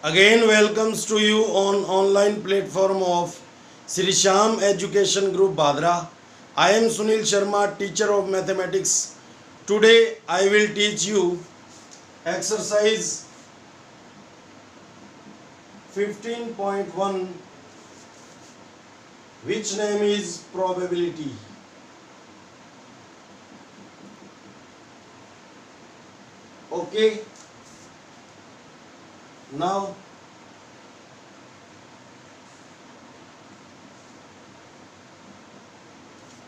Again welcomes to you on online platform of Sri Sham Education Group Badra. I am Sunil Sharma, teacher of mathematics. Today I will teach you exercise 15.1, which name is probability. Okay. Now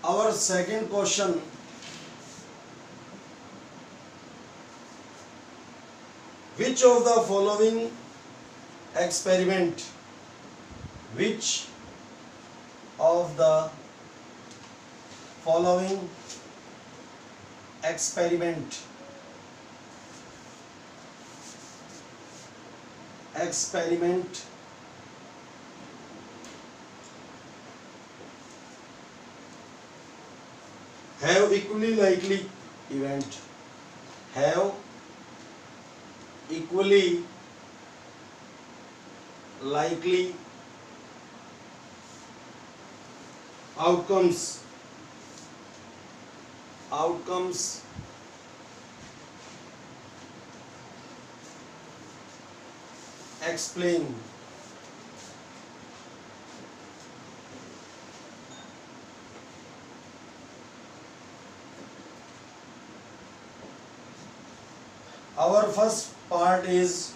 our second question, which of the following experiment which of the following experiment have equally likely event, have equally likely outcomes. Explain. Our first part is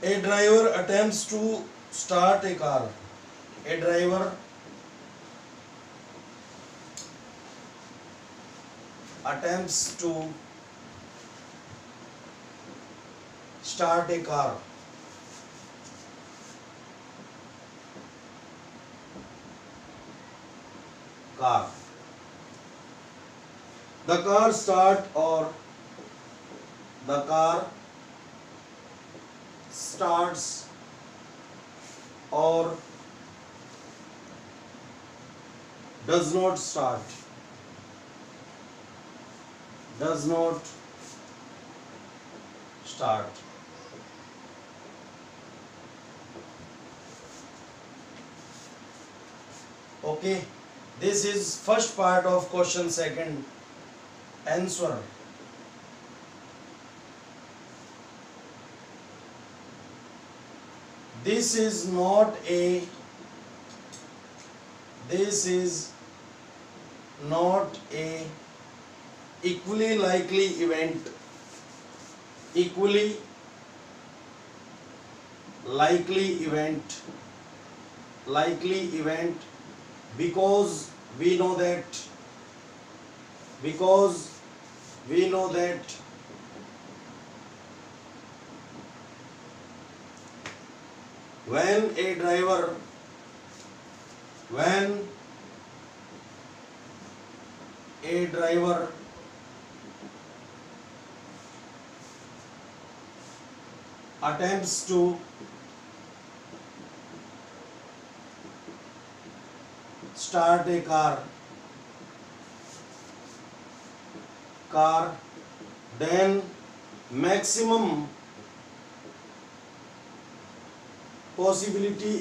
a driver attempts to start a car. A driver attempts to start a car. The car starts or does not start. Okay, this is first part of question. Second, answer. This is not a equally likely event. Likely event because we know that when a driver attempts to start a car, then maximum possibility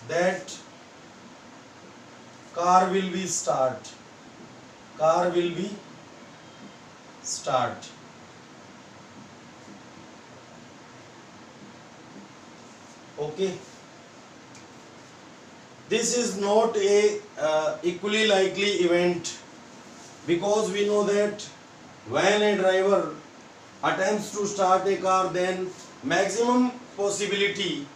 that car will be start. Okay, this is not a equally likely event because we know that when a driver attempts to start a car, then maximum possibility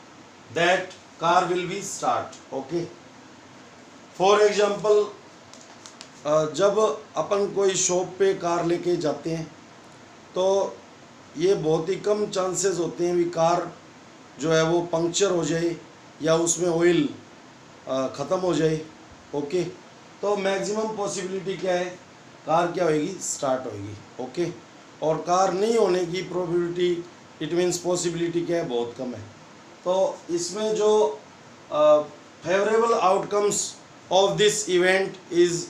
that car will be start. Okay, for example जब अपन कोई shop पे car लेके जाते हैं तो ये बहुत ही कम chances होते हैं कि कार जो है वो पंक्चर हो जाए या उसमें ऑयल ख़त्म हो जाए। ओके, तो मैक्सिमम पॉसिबिलिटी क्या है, कार क्या होएगी, स्टार्ट होएगी। ओके, और कार नहीं होने की प्रोबेबिलिटी, इट मीन्स पॉसिबिलिटी क्या है, बहुत कम है। तो इसमें जो favourable outcomes of this event is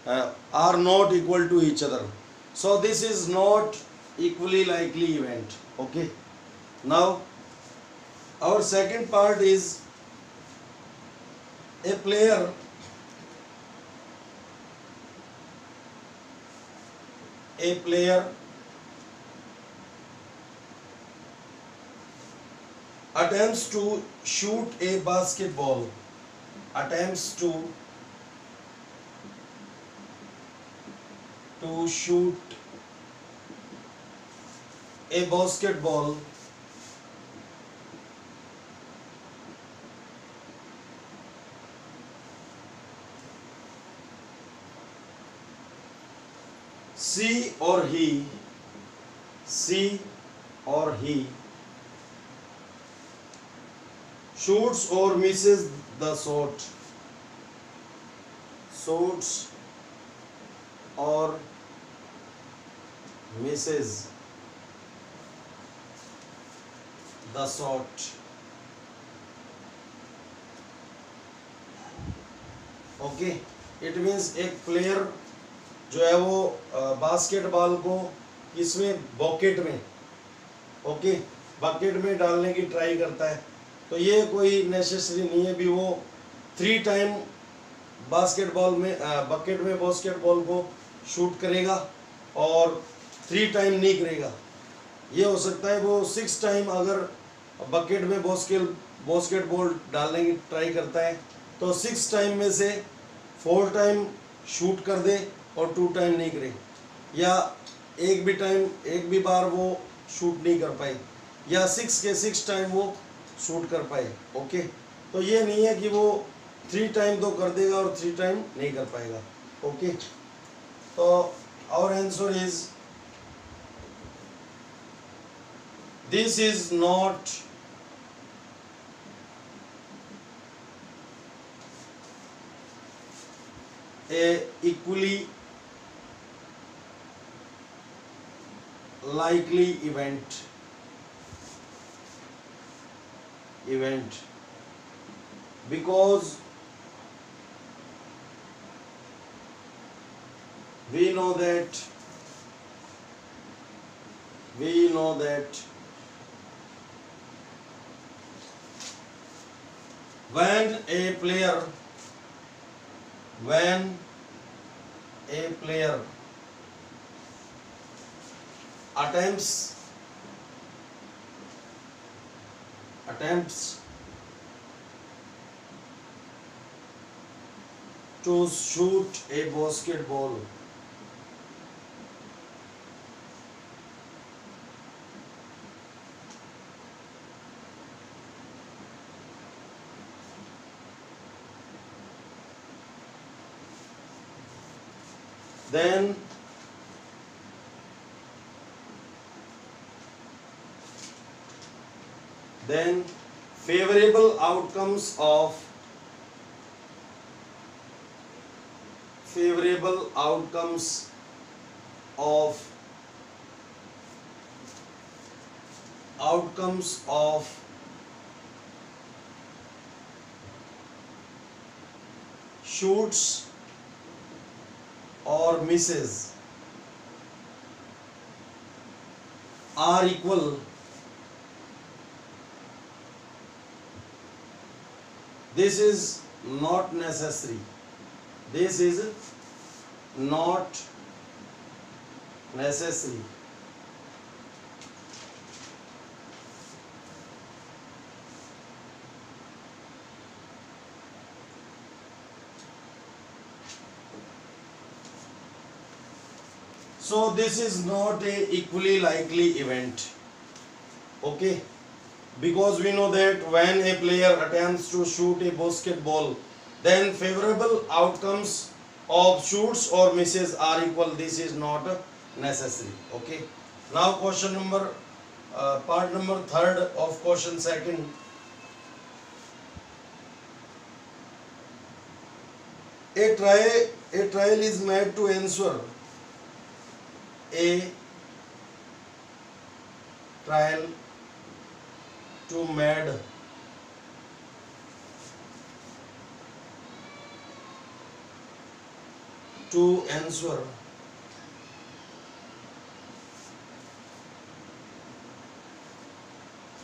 are not equal to each other, so this is not equally likely event. Okay, now our second part is a player attempts to shoot a basketball, attempts to shoot a basketball she or he shoots or misses the shot, shoots or misses the shot. Okay, it means एक player जो है वो basketball को इसमें bucket में, okay, bucket में डालने की ट्राई करता है। तो ये कोई नेसेसरी नहीं है भी वो 3 टाइम बास्केटबॉल में बकेट में बास्केटबॉल को शूट करेगा और 3 टाइम नहीं करेगा। ये हो सकता है वो 6 टाइम अगर बकेट में बास्केटबॉल डालने की ट्राई करता है तो 6 टाइम में से 4 टाइम शूट कर दे और 2 टाइम नहीं करे, या एक भी बार वो शूट नहीं कर पाए, या 6 के 6 टाइम वो शूट कर पाए। ओके, तो ये नहीं है कि वो 3 टाइम तो कर देगा और 3 टाइम नहीं कर पाएगा। ओके, तो our answer is this is not a equally likely event because we know that when a player attempts to shoot a basketball, then favorable outcomes of shoots or misses are equal, this is not necessary. So this is not a equally likely event. Okay, because we know that when a player attempts to shoot a basketball, then favorable outcomes of shoots or misses are equal. This is not necessary. Okay, now question number part number 3rd of question 2nd. A trial is made to ensure a trial to made to answer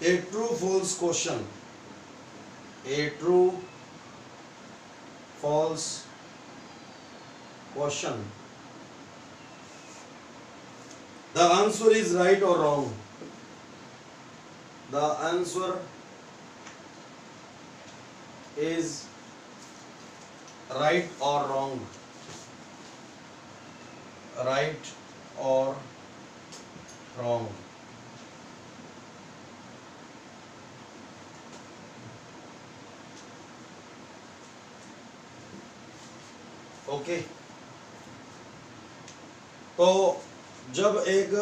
a true false question, a true false question, the answer is right or wrong. The answer is right or wrong. Right or wrong. Okay तो जब एक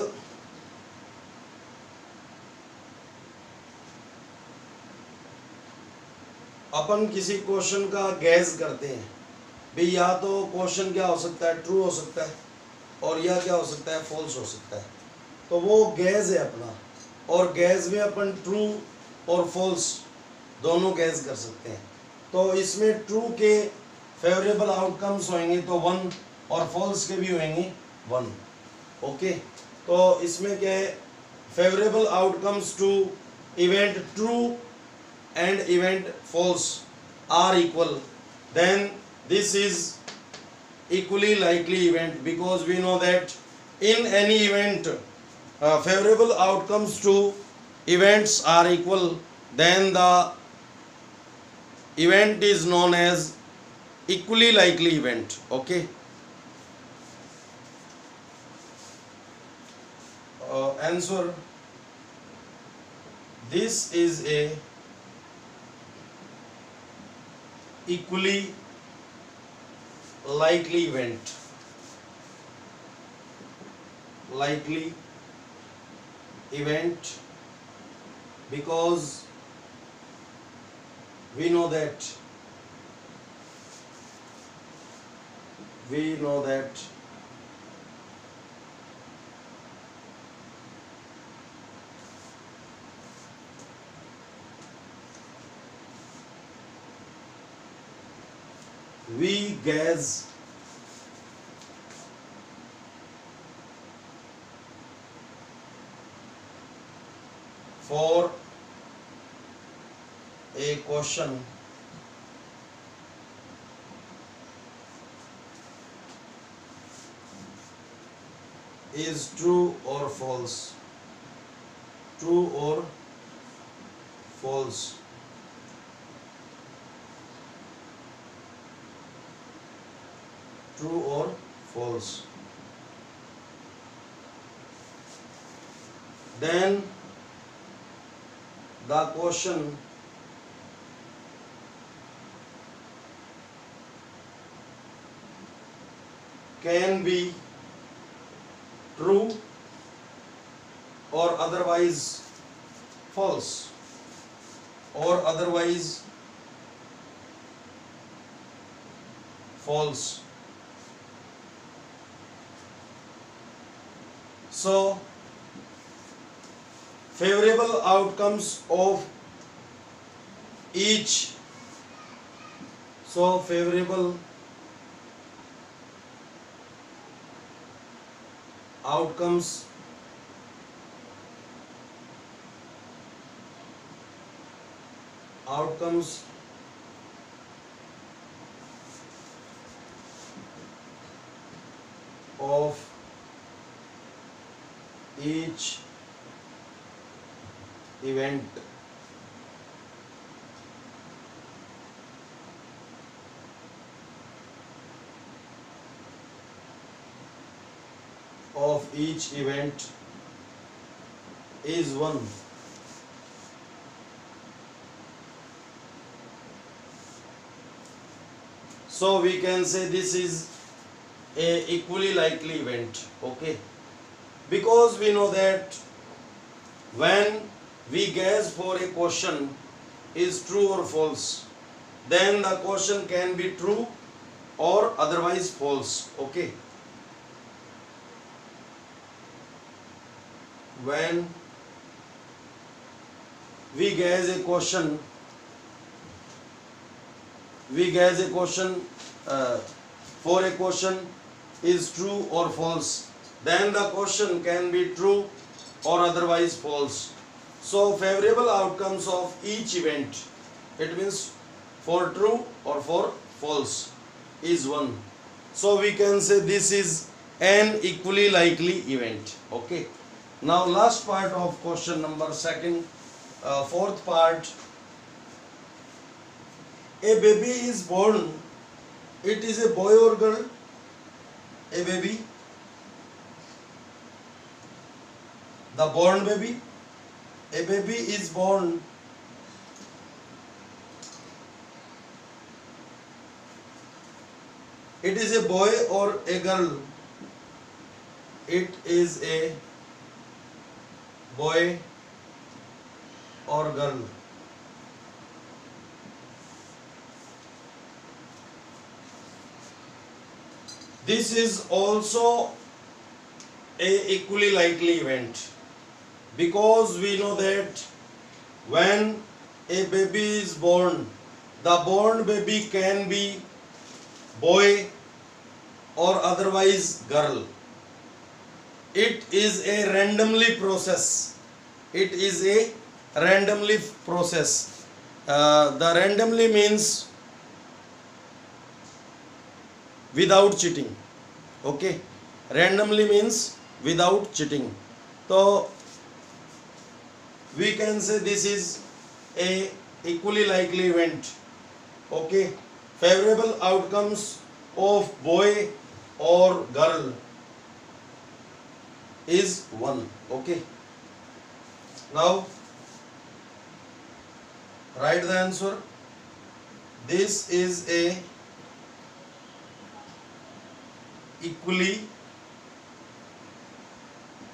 अपन किसी question का gas करते हैं भाई, या तो क्वेश्चन क्या हो सकता है, ट्रू हो सकता है, और या क्या हो सकता है, फॉल्स हो सकता है, तो वो गैस है अपना, और गैस में अपन ट्रू और फॉल्स दोनों गैस कर सकते हैं। तो इसमें ट्रू के फेवरेबल आउटकम्स होंगे तो 1, और फॉल्स के भी होंगे 1। ओके, तो इसमें क्या है, favourable outcomes to event true and event false are equal, then this is equally likely event, because we know that in any event favorable outcomes to events are equal, then the event is known as equally likely event. Okay, answer, this is a equally likely event. Likely event because we know that we guess for a question is true or false, true or false. True or false. Then the question can be true or otherwise false, or otherwise false. So favorable outcomes of each, favorable outcomes of each event is 1. So we can say this is a equally likely event. Okay, because we know that when we guess for a question is true or false, then the question can be true or otherwise false. Okay, when we guess a question for a question is true or false, then the question can be true or otherwise false. So favorable outcomes of each event, it means for true or for false, is 1. So we can say this is an equally likely event. Okay. Now last part of question number second, fourth part. A baby is born. It is a boy or girl? A baby. The born baby. A baby is born. It is a boy or a girl? It is a boy or girl. This is also a equally likely event, because we know that when a baby is born, the born baby can be boy or otherwise girl. It is a randomly process. It is a randomly process. The randomly means without cheating. Okay, randomly means without cheating. So we can say this is a equally likely event. Okay, favorable outcomes of boy or girl is 1. Okay, now write the answer. This is a equally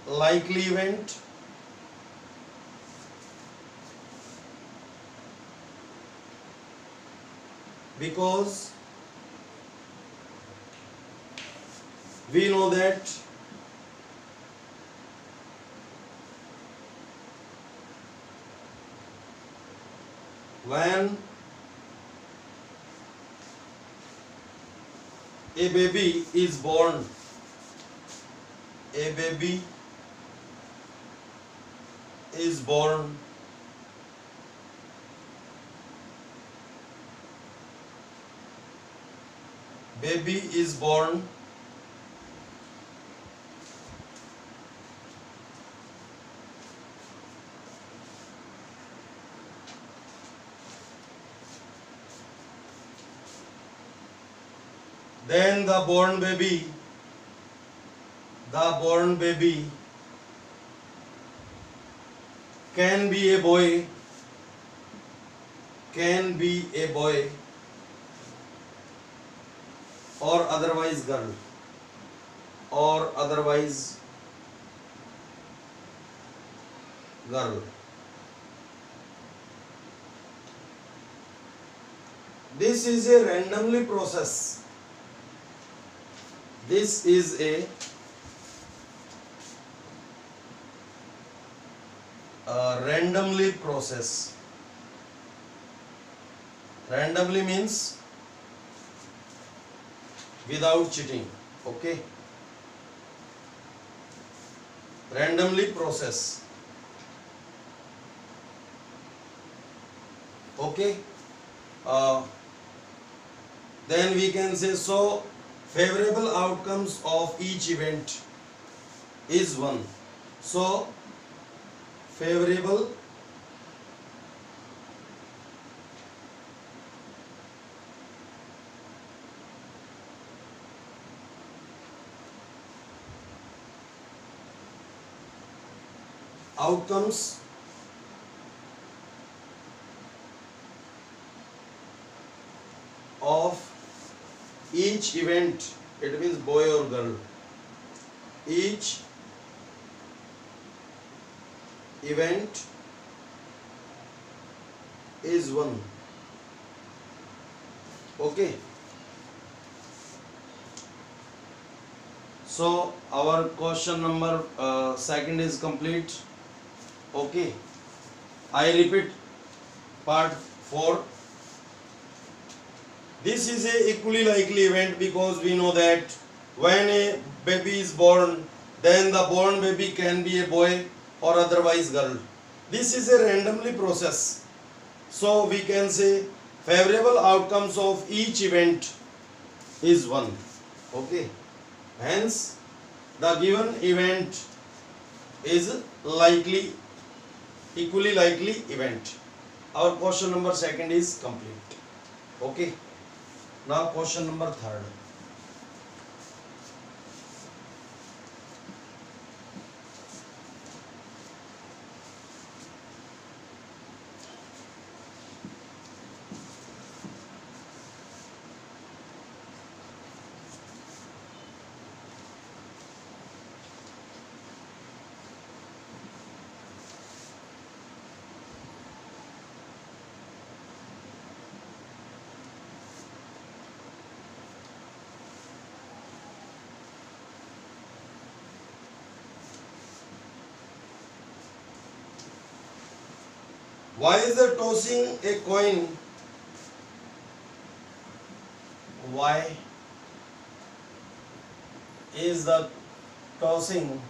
likely event because we know that when a baby is born, a baby is born, baby is born, then the born baby can be a boy, or otherwise girl, This is a randomly process. This is a randomly process. Randomly means without cheating. Okay, randomly process. Okay, then we can say, so favorable outcomes of each event is 1. So favorable outcomes of each event, it means boy or girl, each event is 1. Okay, so our question number second is complete. Okay, I repeat part 4. This is a equally likely event because we know that when a baby is born, then the born baby can be a boy or otherwise girl. This is a randomly process. So we can say favorable outcomes of each event is 1. Okay. Hence the given event is likely, equally likely event. Our question number 2 is complete. Okay. Now question number 3. Why is the tossing a coin? Why is the tossing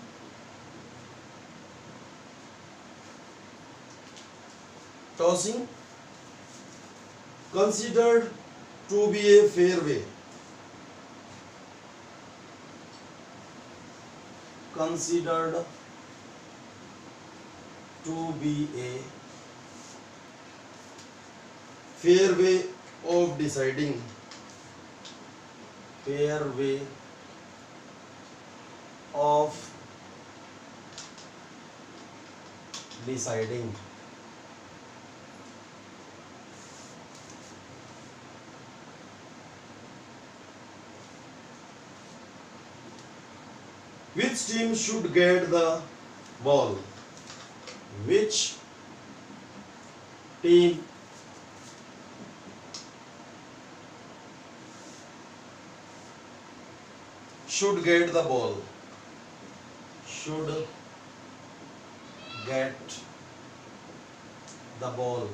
considered to be a fair way? Considered to be a fair way of deciding. Fair way of deciding. Which team should get the ball? Which team should get the ball? Should get the ball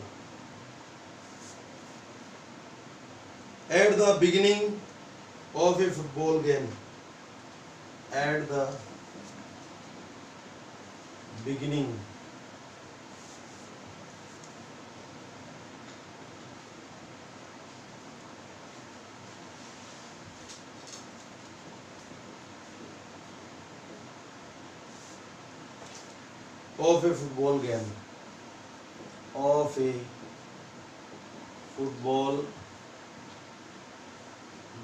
at the beginning of a football game. At the beginning of a football game. Of a football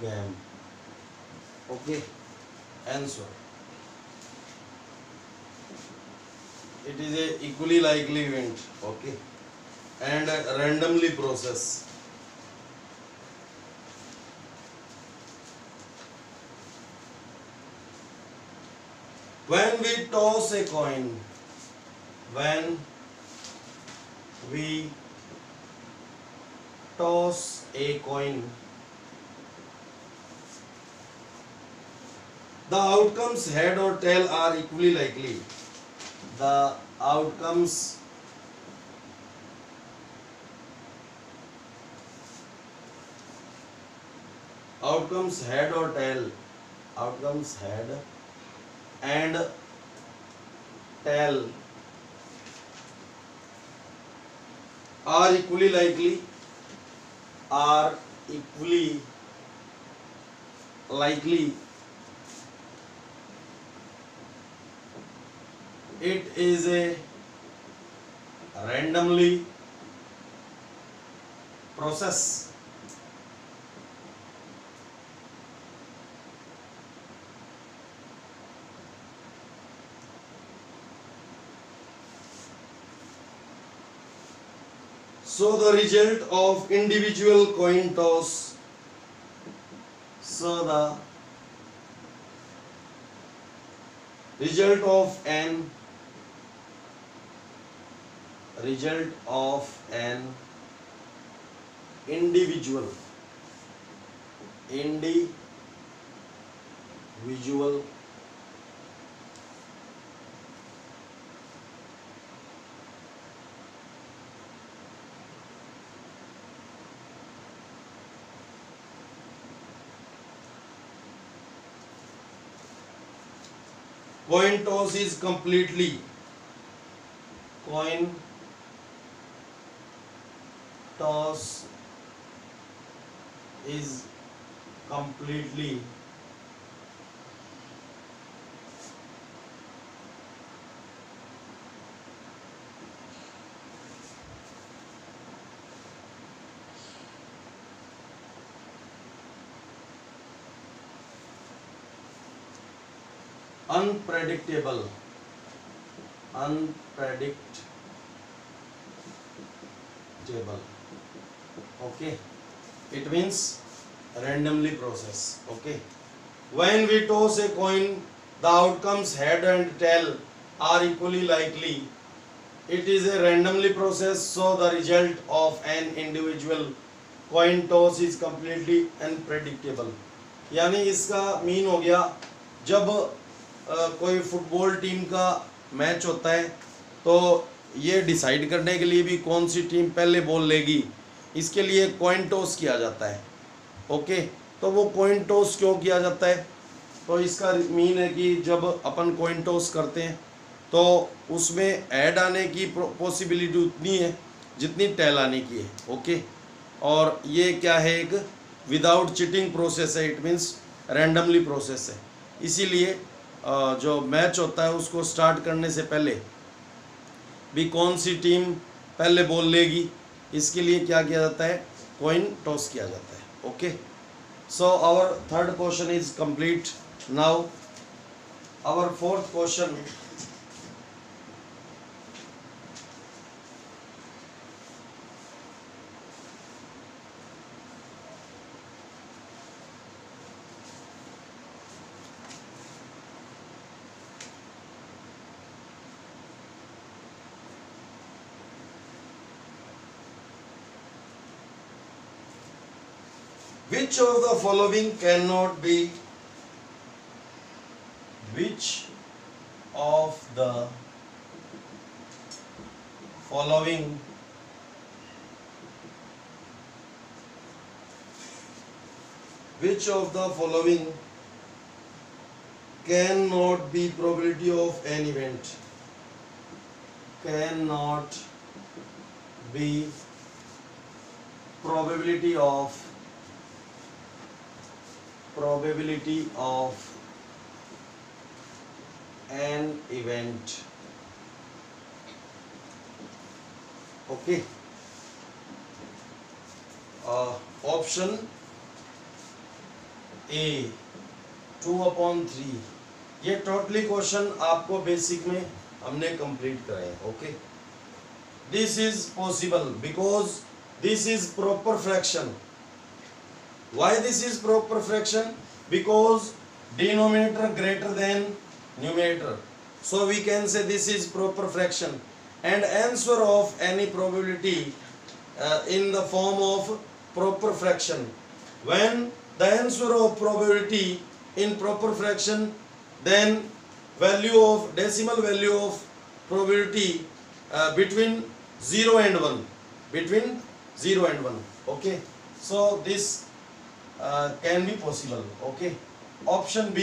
game. Okay. Answer. It is a equally likely event. Okay. And randomly process. When we toss a coin, when we toss a coin, the outcomes head or tail are equally likely. The outcomes head or tail, outcomes head and tail are equally likely, are equally likely. It is a randomly process. So the result of individual coin toss, so the result of an individual coin toss is completely, coin toss is completely unpredictable, unpredictable. Okay, it means randomly process. Okay, when we toss a coin, the outcomes head and tail are equally likely. It is a randomly process, so the result of an individual coin toss is completely unpredictable. यानी इसका mean हो गया, जब कोई football team का match होता है तो ये डिसाइड करने के लिए भी कौन सी टीम पहले बॉल लेगी, इसके लिए कॉइन टॉस किया जाता है. ओके, तो वो कॉइन टॉस क्यों किया जाता है, तो इसका मीन है कि जब अपन कॉइन टॉस करते हैं तो उसमें ऐड आने की पॉसिबिलिटी उतनी है जितनी टेल आने की है. ओके, और ये क्या है, एक विदाउट चिटिंग प्रोसेस है, इट मीन्स रैंडमली प्रोसेस है. इसीलिए जो मैच होता है उसको स्टार्ट करने से पहले भी कौन सी टीम पहले बॉल लेगी, इसके लिए क्या किया जाता है, कॉइन टॉस किया जाता है. Okay, so our third question is complete. Now our fourth question, which of the following cannot be, which of the following cannot be probability of an event, cannot be probability of an event. Okay, option A 2/3. ये totally question आपको basic में हमने complete कराए. Okay, this is possible because this is proper fraction. Why this is proper fraction? Because denominator greater than numerator. So we can say this is proper fraction. And answer of any probability in the form of proper fraction. When the answer of probability in proper fraction, then decimal value of probability between 0 and 1. Between 0 and 1. Okay. So this can be possible. Okay, option B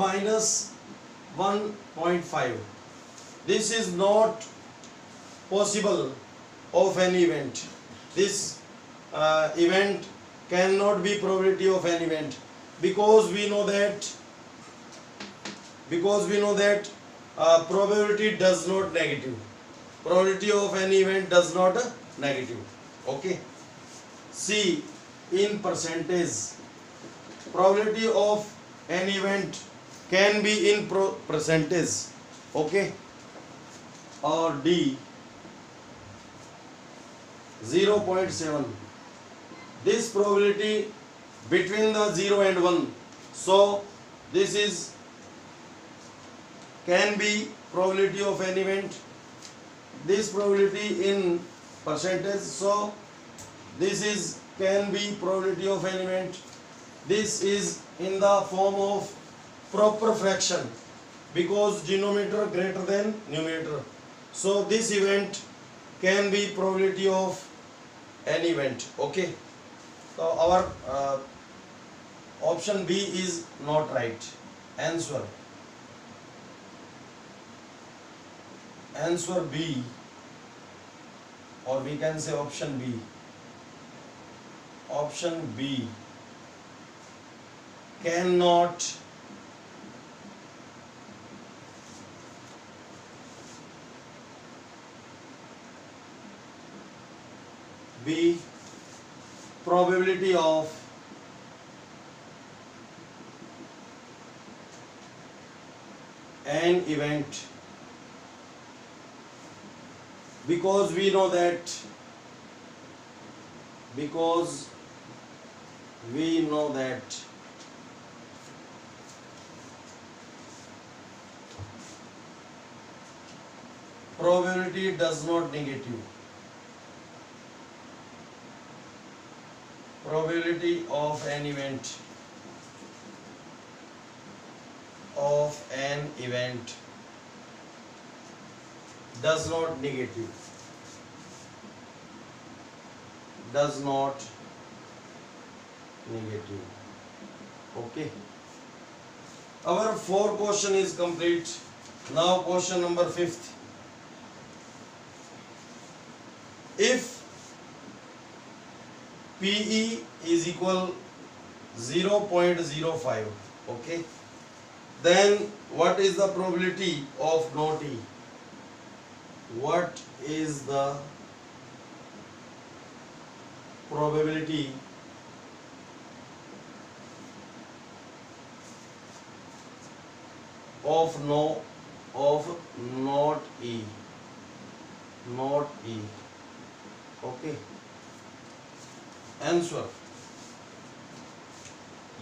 minus 1.5. This is not possible of an event. This event cannot be probability of an event because we know that probability does not negative. Probability of an event does not negative. Okay, C in percentage, probability of an event can be in percentage. Okay, or D 0.7. This probability between the 0 and 1, so this is can be probability of an event. This probability in percentage, so this is can be probability of an event. This is in the form of proper fraction because denominator greater than numerator, so this event can be probability of an event. Okay, so our Option B is not right. Answer. Answer B, or we can say option B. Option B cannot be probability of an event, because we know that probability does not negative. Probability of an event does not negative. Okay. Our 4 question is complete. Now question number 5th. If PE is equal 0.05, okay, then what is the probability of not E? What is the probability of not E? Okay. Answer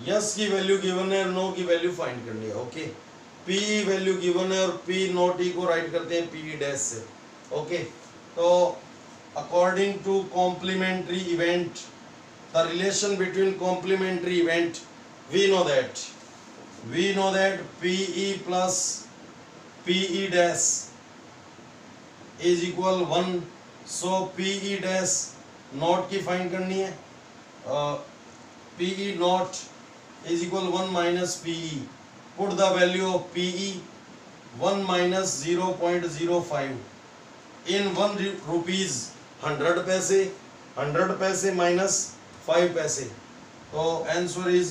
yes की value given है और no की value find करनी है. Okay, P value given है और P not ई को write करते हैं पी डैश से. ओके, तो according to complementary event, the relation between complementary event, we know that PE plus PE dash is equal 1. So PE dash not की find करनी है. PE naught is equal 1 minus PE. Put the value of PE 1 minus 0.05 in 1 rupees 100 पैसे, 100 पैसे minus 5 पैसे, तो answer is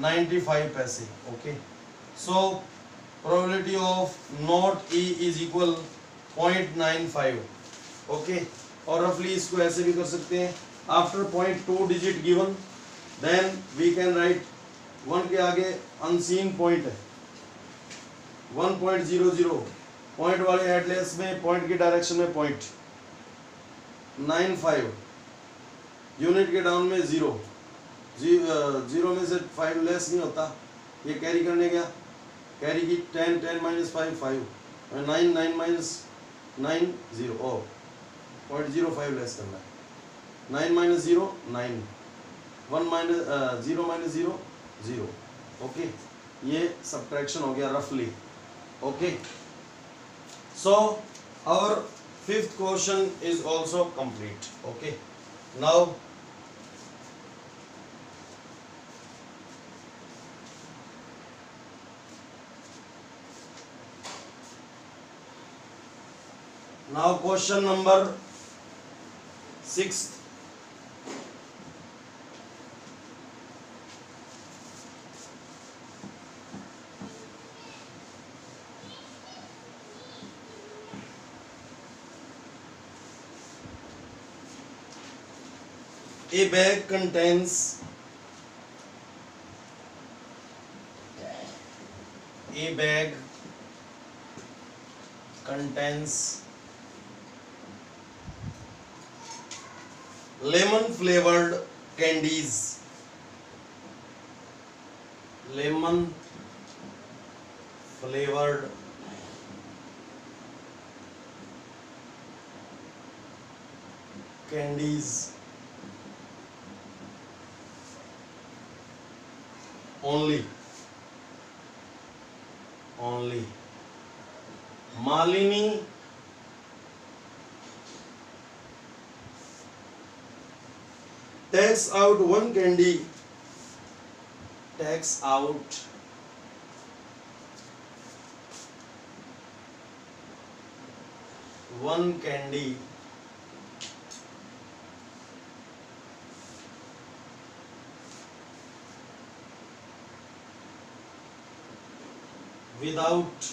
95 पैसे. Okay, so probability of not E is equal 0.95. Okay, और रफली इसको ऐसे भी कर सकते हैं. After 0.2 digit given, then we can write 1 के आगे अनसीन पॉइंट है 1.00, पॉइंट वाले एड्रेस में पॉइंट की डायरेक्शन में 0.95, यूनिट के डाउन में 0 में से 5 लेस नहीं होता. ये कैरी करने गया, कैरी की 10 माइनस 5 5, 9 माइनस 9 0, 0.05 लेस करना है. 9 माइनस 0 9, 1 माइनस 0 माइनस 0 0. ओके, ये सब्ट्रैक्शन हो गया रफली. Okay, so our 5th question is also complete. Okay, now question number 6. A bag contains lemon flavored candies. Lemon flavored candies only. Malini takes out one candy takes out one candy without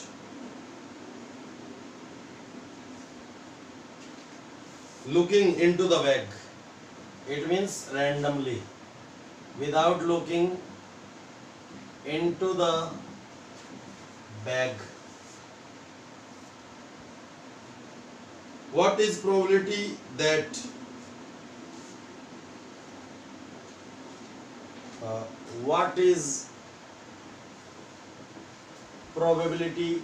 looking into the bag. It means randomly, without looking into the bag. What is probability that what is probability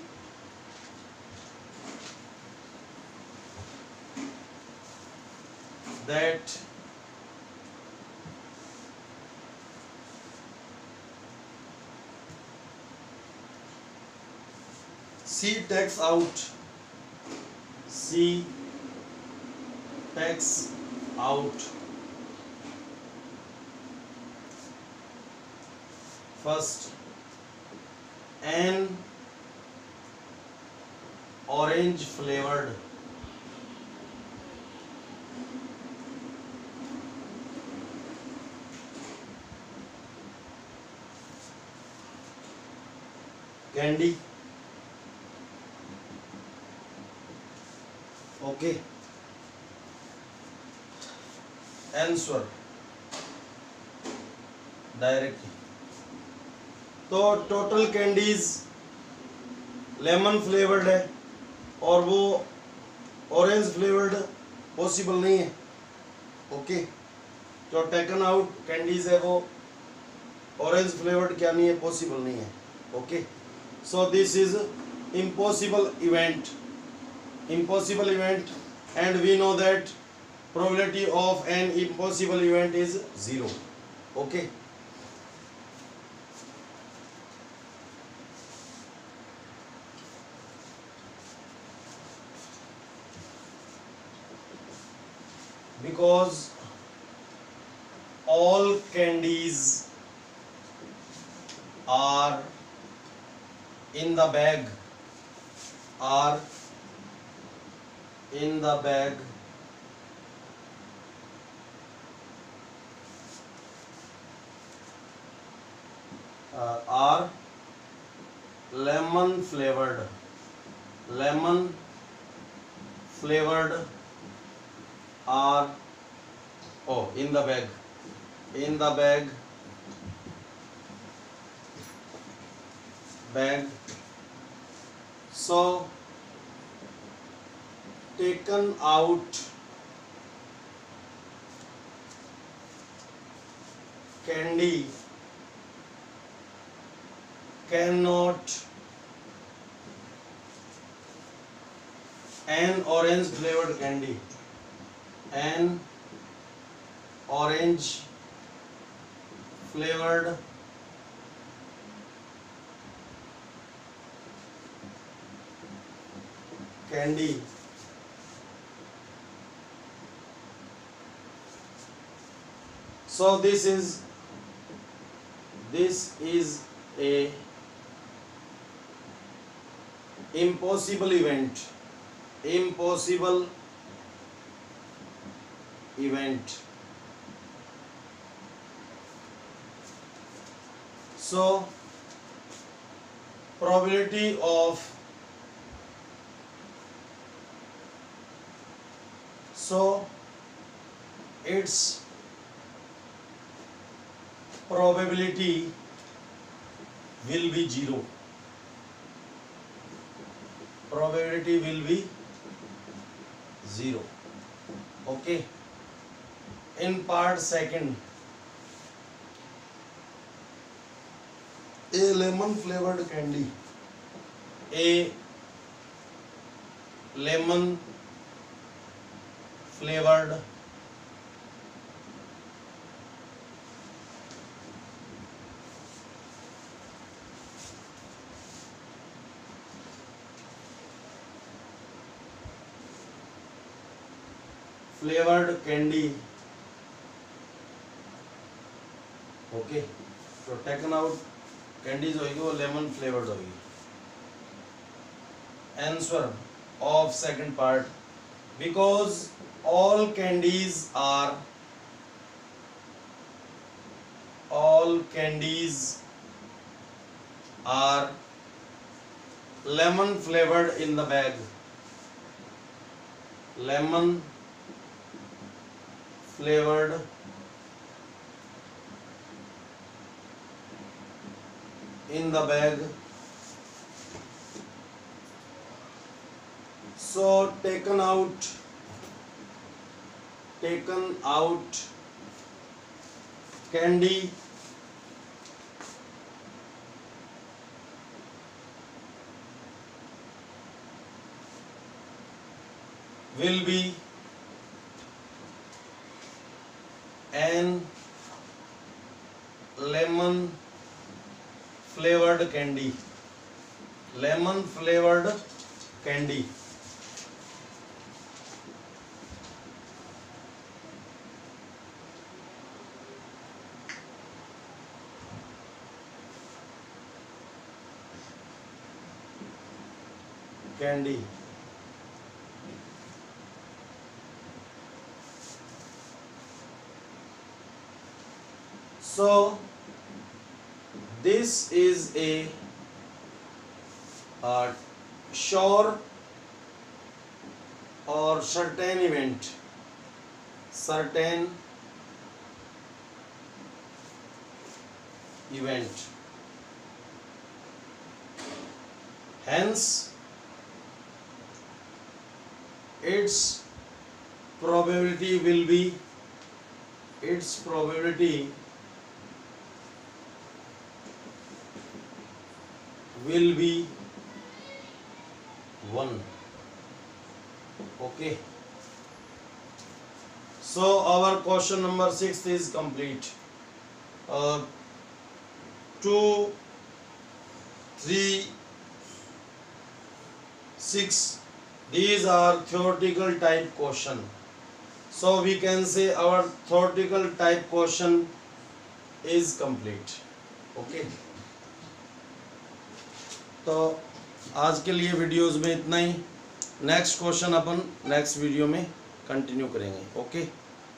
that C takes out first an orange flavored candy. Okay. Answer directly. तो total candies lemon flavoured है और वो orange flavoured possible नहीं है. Okay. जो taken out candies है वो orange flavoured क्या नहीं है, पॉसिबल नहीं है. Okay. So this is impossible event and we know that probability of an impossible event is 0. Okay. Because all candies are in the bag are lemon flavored are in the bag. So taken out candy cannot an orange flavored candy so this is a impossible event. So probability of its probability will be 0. Probability will be 0. Okay. In part second, a lemon flavored candy, a lemon flavored candy. Okay. जो taken out candies होगी वो lemon flavoured होगी। Answer of second part, because all candies are lemon flavored in the bag. Lemon flavored in the bag. So taken out candy will be an lemon flavored candy. Lemon flavored candy. Candy. So this is a sure or certain event. Hence its probability will be 1. Okay. So our question number 6 is complete. 2, 3, 6. These are theoretical type question. So we can say our theoretical type question is complete. Okay. तो आज के लिए videos में इतना ही। Next question अपन next video में continue करेंगे। Okay,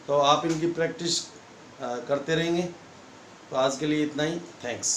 तो आप इनकी प्रैक्टिस करते रहेंगे। तो आज के लिए इतना ही। थैंक्स।